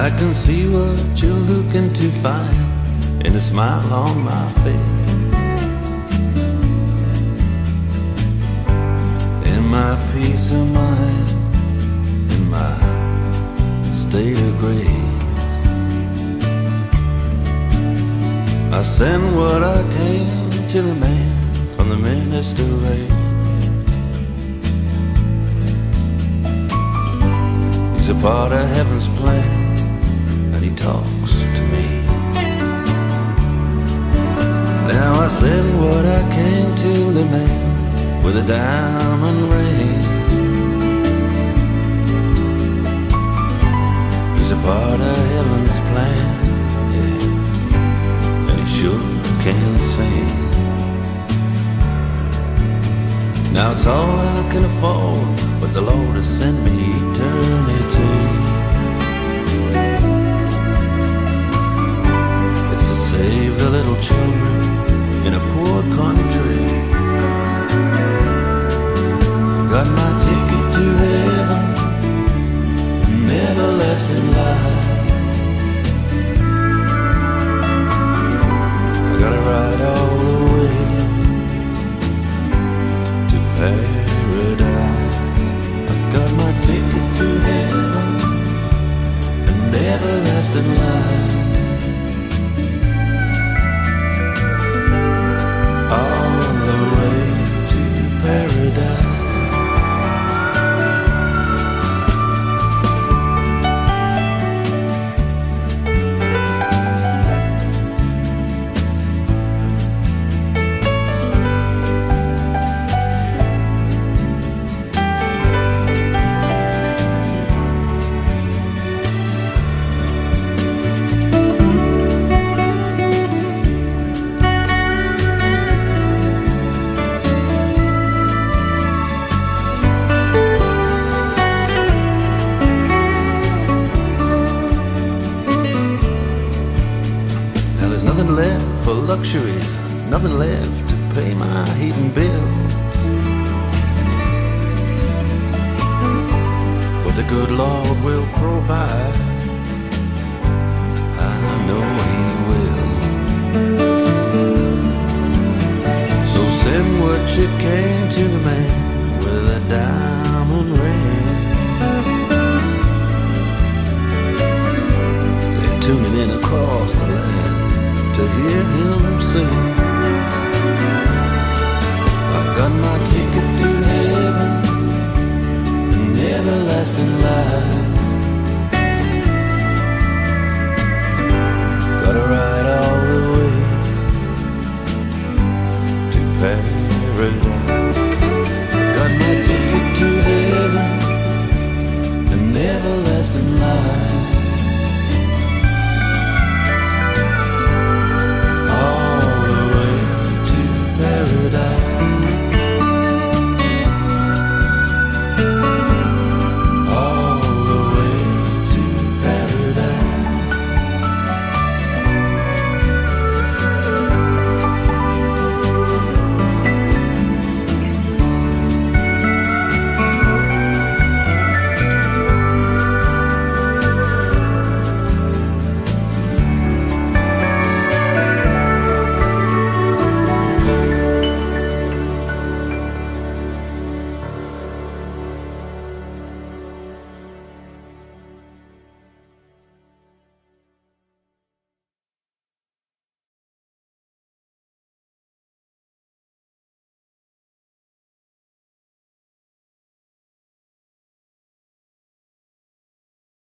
I can see what you're looking to find in a smile on my face, in my peace of mind, in my state of grace. I send what I came to the man from the minister race. He's a part of heaven's plan, and he talks to me. Now I send what I came to the man with a diamond ring. He's a part of heaven's plan, yeah, and he sure can sing. Now it's all I can afford, but the Lord has sent me eternity. It's to save the little children in a poor country. Got my ticket to heaven, an everlasting life. I gotta ride all the way to paradise. I got my ticket to heaven, an everlasting life. All the way to paradise. Nothing left for luxuries, nothing left to pay my heating bill. But the good Lord will provide, I know He will. So send what you came to the man with a diamond ring. They're tuning in across the land to hear him sing. I got my ticket to heaven, an everlasting life.